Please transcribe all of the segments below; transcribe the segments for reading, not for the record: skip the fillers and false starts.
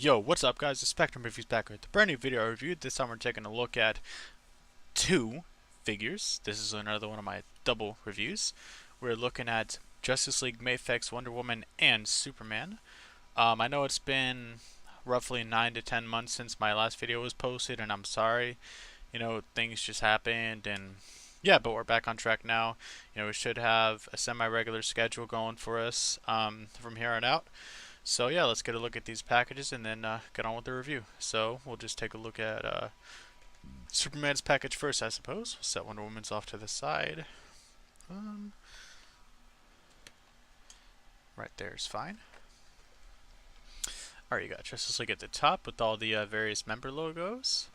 Yo, what's up guys? The Spectrum Reviews back with a brand new video review. This time we're taking a look at two figures. This is another one of my double reviews. We're looking at Justice League, MAFEX, Wonder Woman, and Superman. I know it's been roughly 9 to 10 months since my last video was posted, and I'm sorry. Things just happened, and yeah, but we're back on track now. We should have a semi-regular schedule going for us from here on out. So yeah, let's get a look at these packages and then get on with the review. So we'll just take a look at Superman's package first, I suppose. Set Wonder Woman's off to the side. Right there is fine. Alright, you got Justice League at the top with all the various member logos.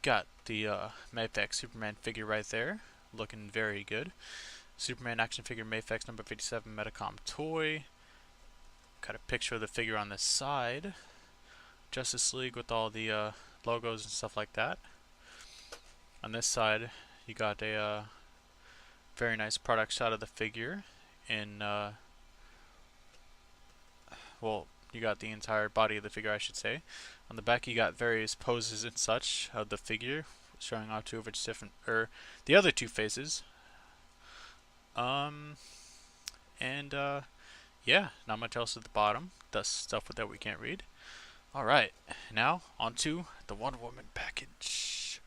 Got the MAFEX Superman figure right there, looking very good. Superman action figure MAFEX number 57 Metacom toy. Got a picture of the figure on the side. Justice League with all the logos and stuff like that. On this side, you got a very nice product shot of the figure. Well, you got the entire body of the figure, I should say. On the back, you got various poses and such of the figure, showing off two of its different, the other two faces. Yeah, not much else at the bottom. That's stuff that we can't read. Alright, now on to the Wonder Woman package.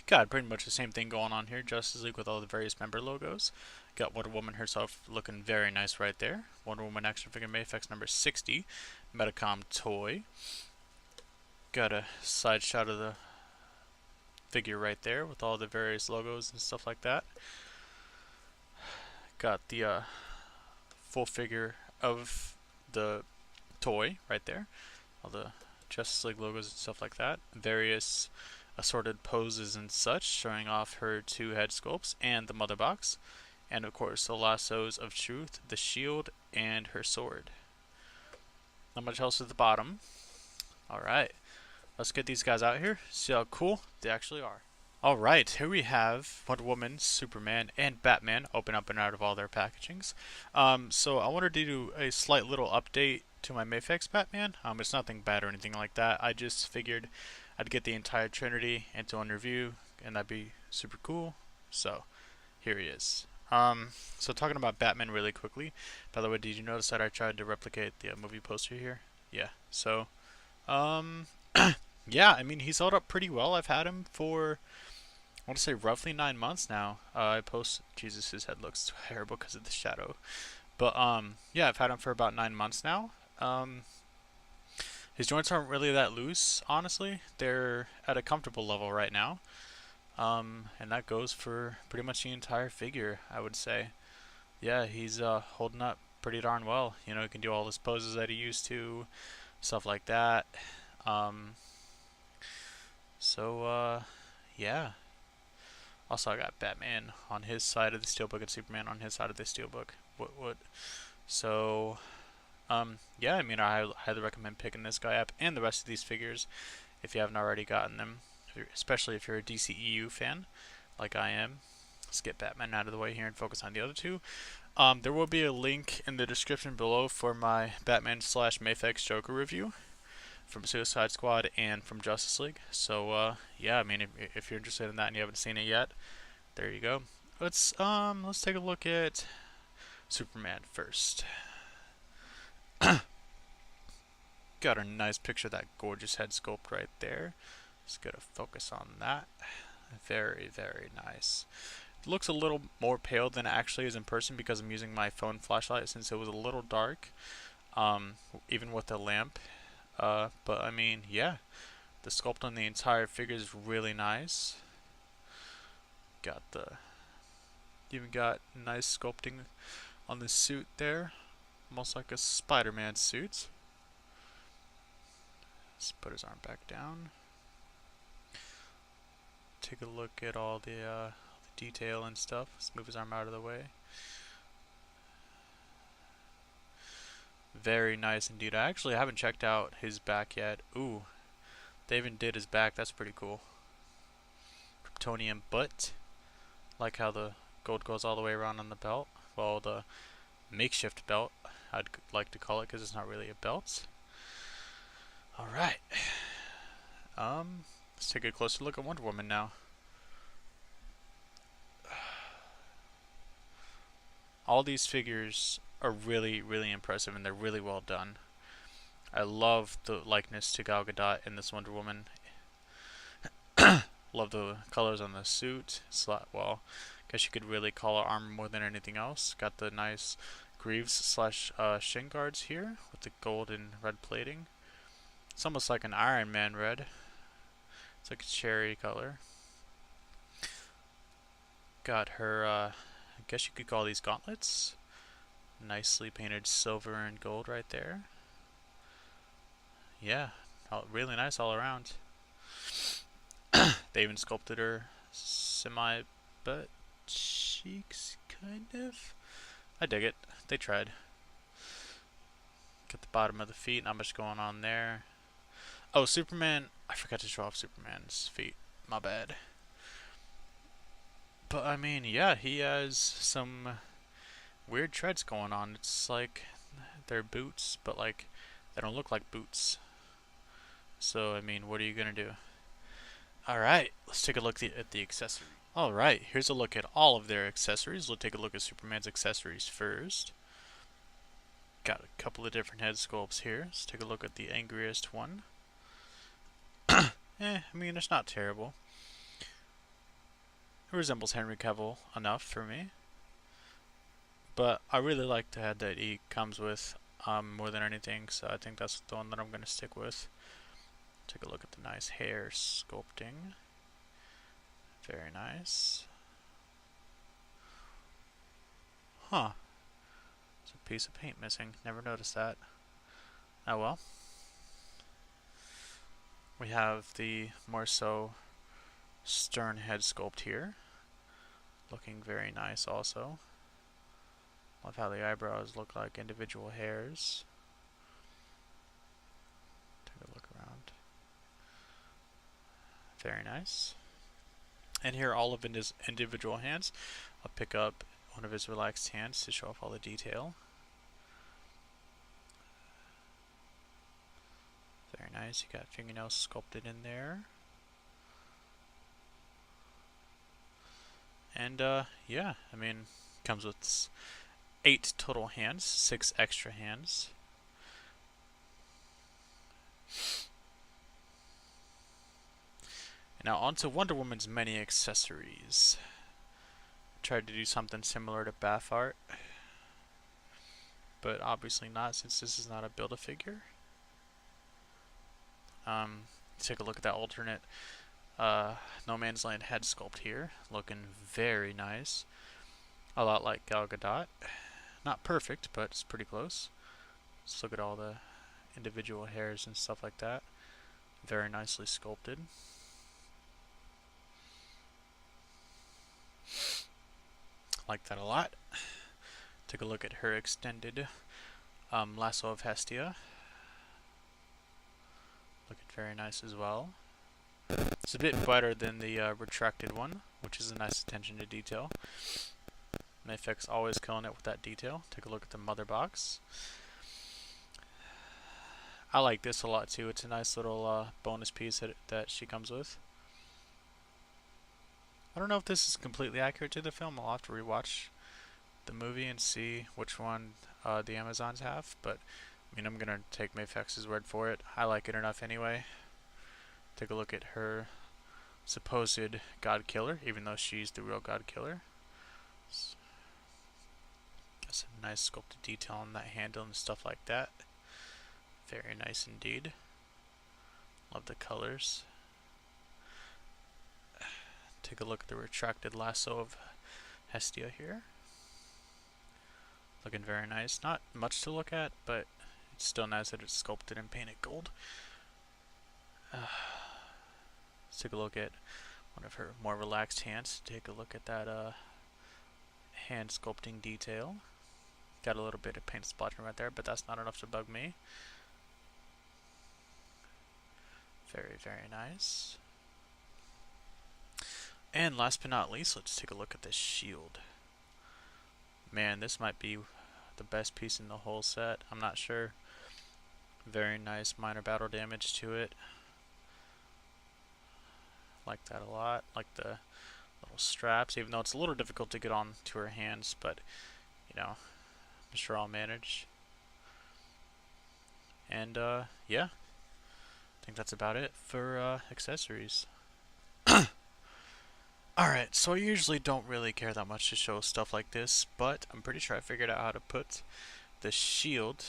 Got pretty much the same thing going on here. Justice League with all the various member logos. Got Wonder Woman herself looking very nice right there. Wonder Woman action figure MAFEX number 60. Metacom toy. Got a side shot of the figure right there with all the various logos and stuff like that. Got the full figure of the toy right there. All the Justice League logos and stuff like that. Various assorted poses and such, showing off her two head sculpts and the mother box. And of course the lassos of truth, the shield, and her sword. Not much else at the bottom. Alright, let's get these guys out here, see how cool they actually are. Alright, here we have Wonder Woman, Superman, and Batman open up and out of all their packagings. So I wanted to do a slight little update to my MAFEX Batman. It's nothing bad or anything like that. I just figured I'd get the entire Trinity into one review, and that'd be super cool. So, here he is. So talking about Batman really quickly. By the way, did you notice that I tried to replicate the movie poster here? Yeah. So, yeah, I mean, he's held up pretty well. I've had him for, I want to say, roughly 9 months now. Jesus, his head looks terrible because of the shadow. But, yeah, I've had him for about 9 months now. His joints aren't really that loose, honestly. They're at a comfortable level right now. And that goes for pretty much the entire figure, I would say. Yeah, he's holding up pretty darn well. He can do all his poses that he used to, stuff like that. Yeah. Also, I got Batman on his side of the steelbook and Superman on his side of the steelbook. So, yeah, I mean, I highly recommend picking this guy up and the rest of these figures if you haven't already gotten them, especially if you're a DCEU fan like I am. Let's get Batman out of the way here and focus on the other two. There will be a link in the description below for my Batman / MAFEX Joker review from Suicide Squad and from Justice League. So yeah, I mean, if you're interested in that and you haven't seen it yet, there you go. Let's take a look at Superman first. Got a nice picture of that gorgeous head sculpt right there. Just gotta focus on that. Very, very nice. It looks a little more pale than it actually is in person because I'm using my phone flashlight since it was a little dark, even with the lamp. But I mean, yeah, the sculpt on the entire figure is really nice. Even got nice sculpting on the suit there, almost like a Spider-Man suit. Let's put his arm back down. Take a look at all the detail and stuff. Let's move his arm out of the way. Very nice indeed. I actually haven't checked out his back yet. Ooh, they even did his back. That's pretty cool. Kryptonian butt. Like how the gold goes all the way around on the belt. Well, the makeshift belt. I'd like to call it, because it's not really a belt. Alright. Let's take a closer look at Wonder Woman now. All these figures are really, really impressive, and they're really well done. I love the likeness to Gal Gadot in this Wonder Woman. Love the colors on the suit. Well, guess you could really call it armor more than anything else. Got the nice greaves slash shin guards here with the gold and red plating. It's almost like an Iron Man red. It's like a cherry color. Got her, I guess you could call these gauntlets. Nicely painted silver and gold right there. Yeah, really nice all around. They even sculpted her semi butt cheeks, kind of. I dig it. They tried. Got the bottom of the feet, not much going on there. Oh, Superman. I forgot to show off Superman's feet. My bad. But I mean, yeah, he has some weird treads going on. It's like they're boots, but like they don't look like boots. So, I mean, what are you gonna do? Alright, let's take a look at the accessories. Alright, here's a look at all of their accessories. We'll take a look at Superman's accessories first. Got a couple of different head sculpts here. Let's take a look at the angriest one. I mean, it's not terrible. It resembles Henry Cavill enough for me. But I really like the head that he comes with more than anything, so I think that's the one that I'm going to stick with. Take a look at the nice hair sculpting. Very nice. Huh. There's a piece of paint missing. Never noticed that. Oh well. We have the more so stern head sculpt here. Looking very nice also. Love how the eyebrows look like individual hairs. Take a look around. Very nice. And here are all of his individual hands. I'll pick up one of his relaxed hands to show off all the detail. Very nice. You got fingernails sculpted in there. And yeah, I mean, comes with 8 total hands, 6 extra hands. Now onto Wonder Woman's many accessories. Tried to do something similar to bath art, but obviously not, since this is not a Build-A-Figure. Take a look at that alternate No Man's Land head sculpt here, looking very nice. A lot like Gal Gadot. Not perfect, but it's pretty close. Let's look at all the individual hairs and stuff like that. Very nicely sculpted. Like that a lot. Take a look at her extended lasso of Hestia. Looking very nice as well. It's a bit better than the retracted one, which is a nice attention to detail. MAFEX always killing it with that detail. Take a look at the mother box. I like this a lot too. It's a nice little bonus piece that she comes with. I don't know if this is completely accurate to the film. I'll have to rewatch the movie and see which one the Amazons have, but I mean, I'm gonna take MAFEX's word for it. I like it enough anyway. Take a look at her supposed god killer, even though she's the real god killer. Got some nice sculpted detail on that handle and stuff like that. Very nice indeed. Love the colors. Take a look at the retracted lasso of Hestia here. Looking very nice. Not much to look at, but it's still nice that it's sculpted and painted gold. Let's take a look at one of her more relaxed hands. Take a look at that hand sculpting detail. Got a little bit of paint splotching right there, but that's not enough to bug me. Very, very nice. And last but not least, let's take a look at this shield. Man, this might be the best piece in the whole set. I'm not sure. Very nice minor battle damage to it. Like that a lot. Like the little straps, even though it's a little difficult to get on to her hands, but you know, I'm sure I'll manage. And yeah, I think that's about it for accessories. Alright, so I usually don't really care that much to show stuff like this, but I'm pretty sure I figured out how to put the shield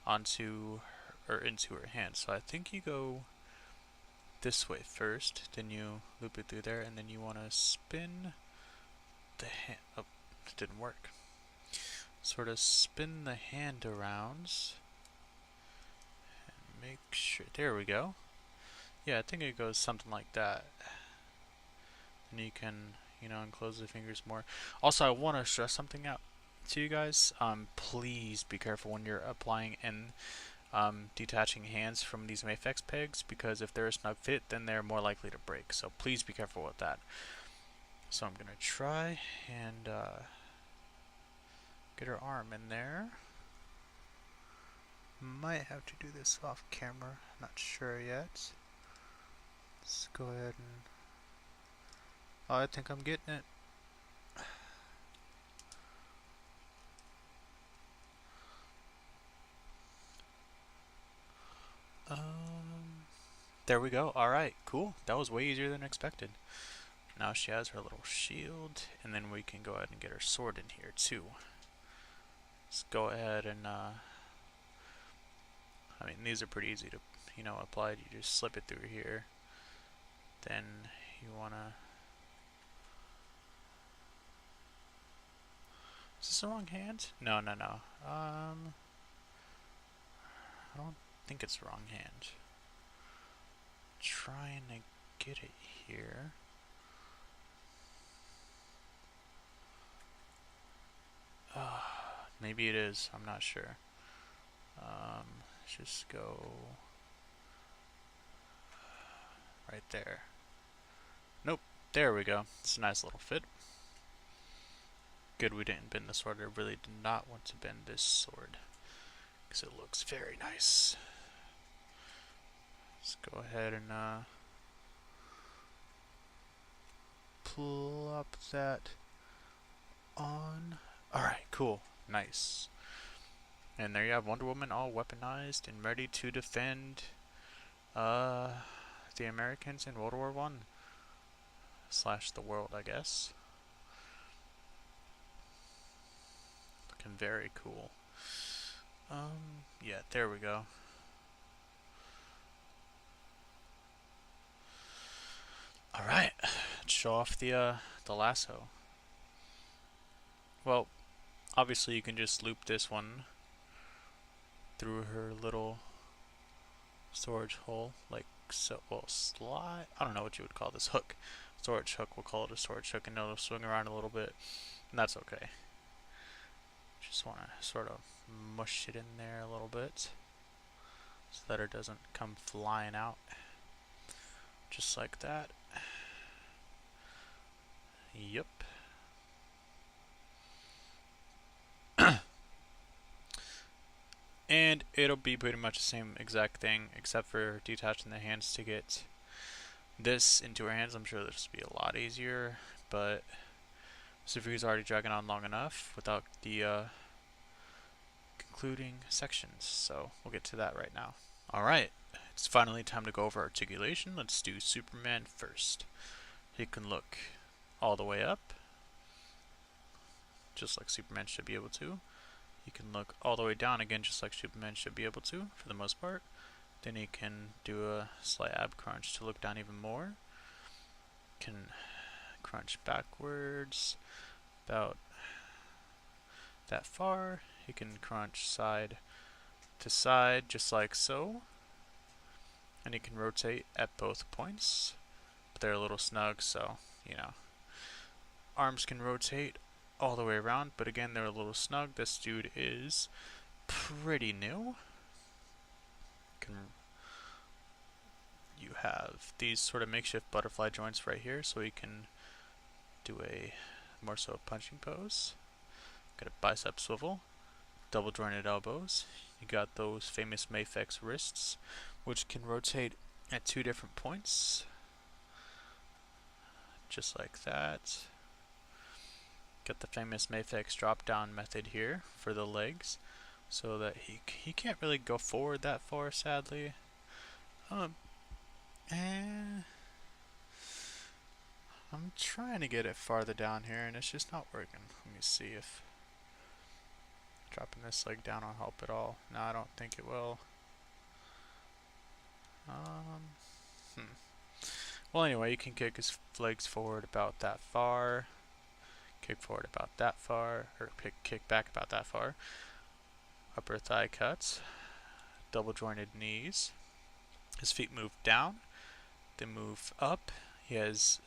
onto or into her hand. So I think you go this way first, then you loop it through there, and then you want to spin the hand. Oh, it didn't work. Sort of spin the hand around and make sure. There we go. Yeah, I think it goes something like that. And you can, enclose the fingers more. Also, I want to stress something out to you guys. Please be careful when you're applying and detaching hands from these MAFEX pegs, because if they're a snug fit, then they're more likely to break. So please be careful with that. So I'm gonna try and get her arm in there. Might have to do this off camera, not sure yet. Let's go ahead and... Oh, I think I'm getting it. There we go. Alright, cool. That was way easier than expected. Now she has her little shield, and then we can go ahead and get her sword in here too. Let's go ahead and, I mean, these are pretty easy to, apply. You just slip it through here. Then you wanna... Is this the wrong hand? No. I don't think it's the wrong hand. Trying to get it here. Maybe it is. I'm not sure. Let's just go right there. Nope. There we go. It's a nice little fit. Good we didn't bend the sword. I really did not want to bend this sword, because it looks very nice. Let's go ahead and plop that on. Alright, cool. Nice. And there you have Wonder Woman all weaponized and ready to defend the Americans in World War I. / the world, I guess. Looking very cool. Yeah, there we go. Alright, let's show off the lasso. Well, obviously you can just loop this one through her little storage hole, like so. Well, slide, I don't know what you would call this hook. Storage hook, we'll call it a storage hook, and it'll swing around a little bit, and that's okay. Just want to sort of mush it in there a little bit so that it doesn't come flying out. Just like that. Yep. And it'll be pretty much the same exact thing, except for detaching the hands to get this into her hands. I'm sure this will be a lot easier, but this review is already dragging on long enough without the concluding sections, so we'll get to that right now. Alright, it's finally time to go over articulation. Let's do Superman first. He can look all the way up, just like Superman should be able to. He can look all the way down again, just like Superman should be able to, for the most part. Then he can do a slight ab crunch to look down even more. Can crunch backwards about that far. He can crunch side to side, just like so. And he can rotate at both points, but they're a little snug, so, Arms can rotate all the way around, but again, they're a little snug. This dude is pretty new. You have these sort of makeshift butterfly joints right here, so you can do a more so punching pose. Got a bicep swivel, double jointed elbows. You got those famous MAFEX wrists, which can rotate at 2 different points, just like that. Got the famous MAFEX drop down method here for the legs, so that he can't really go forward that far, sadly. And I'm trying to get it farther down here, and it's just not working. Let me see if dropping this leg down will help at all. No, I don't think it will. Well, anyway, you can kick his legs forward about that far, kick forward about that far, or kick back about that far. Upper thigh cuts, double jointed knees. His feet move down, they move up. He has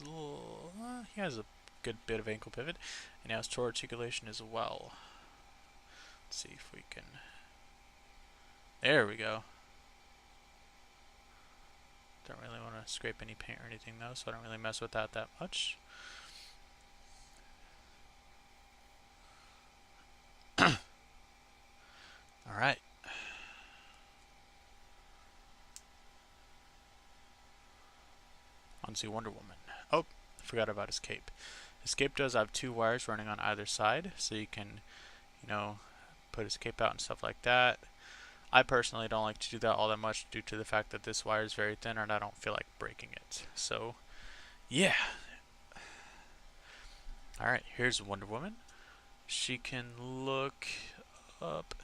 a good bit of ankle pivot, and he has toe articulation as well. Let's see if we can. There we go. Don't really want to scrape any paint or anything though, so I don't really mess with that much. Alright. On to Wonder Woman. Oh, I forgot about his cape. His cape does have 2 wires running on either side, so you can, put his cape out and stuff like that. I personally don't like to do that all that much due to the fact that this wire is very thin and I don't feel like breaking it. So, yeah. Alright, here's Wonder Woman. She can look up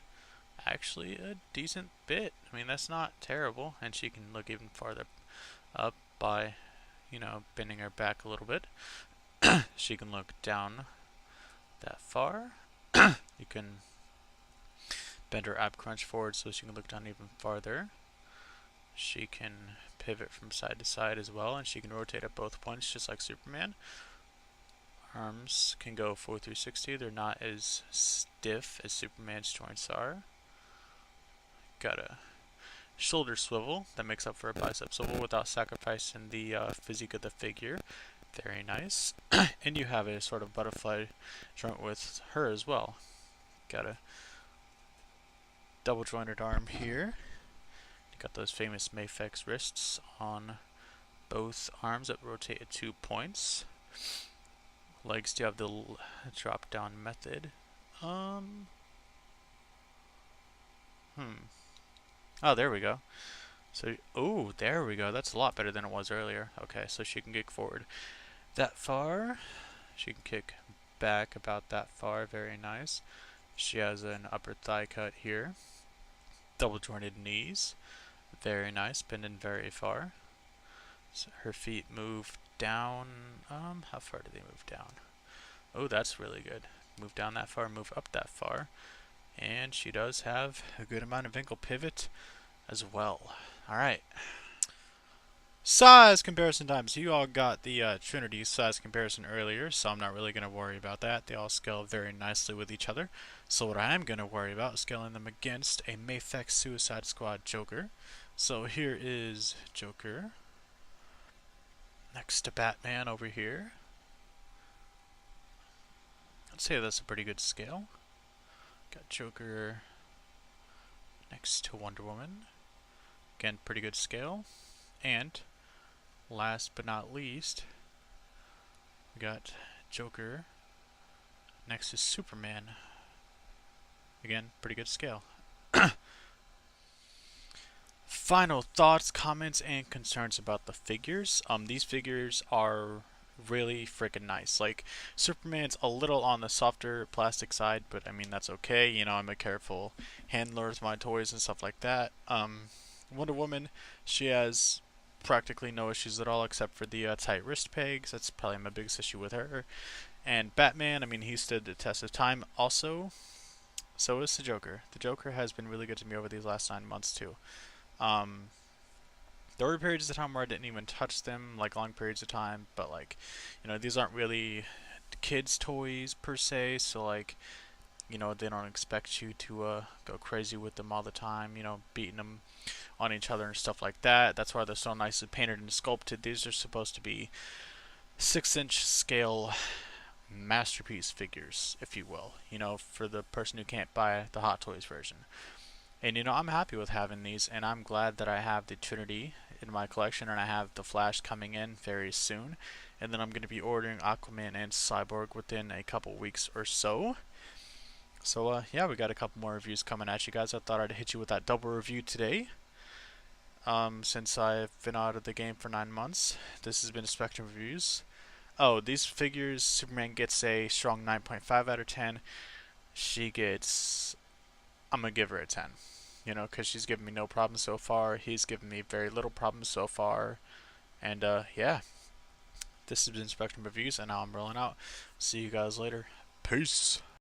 actually a decent bit. I mean, that's not terrible. And she can look even farther up by, bending her back a little bit. She can look down that far. You can bend her ab crunch forward so she can look down even farther. She can pivot from side to side as well, and she can rotate at both points just like Superman. Arms can go 4 through 60. They're not as stiff as Superman's joints are. Got a shoulder swivel that makes up for a bicep swivel without sacrificing the physique of the figure. Very nice. And you have a sort of butterfly joint with her as well. Got a double jointed arm here. Got those famous MAFEX wrists on both arms that rotate at 2 points. Legs do have the drop down method. Oh, there we go. So, oh, there we go. That's a lot better than it was earlier. Okay, so she can kick forward that far. She can kick back about that far. Very nice. She has an upper thigh cut here. Double jointed knees. Very nice. Bending very far. So her feet move down. How far do they move down? Oh, that's really good. Move down that far, move up that far. And she does have a good amount of ankle pivot as well. Alright. Size comparison time. So you all got the Trinity size comparison earlier, so I'm not really going to worry about that. They all scale very nicely with each other. So what I am going to worry about is scaling them against a MAFEX Suicide Squad Joker. So here is Joker. Next to Batman over here. I'd say that's a pretty good scale. Got Joker next to Wonder Woman. Again, pretty good scale. And last but not least, we got Joker next to Superman. Again, pretty good scale. Final thoughts, comments, and concerns about the figures. These figures are really freaking nice. Like, Superman's a little on the softer plastic side, but I mean, that's okay. I'm a careful handler with my toys and stuff like that. Wonder Woman, she has practically no issues at all except for the tight wrist pegs. That's probably my biggest issue with her. And Batman, I mean, he stood the test of time also. So is the Joker. The Joker has been really good to me over these last 9 months too. There were periods of time where I didn't even touch them, like long periods of time, but like, these aren't really kids' toys per se, so like, they don't expect you to go crazy with them all the time, beating them on each other and stuff like that. That's why they're so nicely painted and sculpted. These are supposed to be 6-inch scale masterpiece figures, if you will, for the person who can't buy the Hot Toys version. And I'm happy with having these, and I'm glad that I have the Trinity in my collection, and I have the Flash coming in very soon. And then I'm going to be ordering Aquaman and Cyborg within a couple weeks or so. So, yeah, we got a couple more reviews coming at you guys. I thought I'd hit you with that double review today. Since I've been out of the game for 9 months, this has been Spectrum Reviews. Oh, these figures, Superman gets a strong 9.5 out of 10. She gets, I'm gonna give her a 10. Because she's given me no problems so far. He's given me very little problems so far. And, yeah, this has been Spectrum Reviews, and now I'm rolling out. See you guys later. Peace.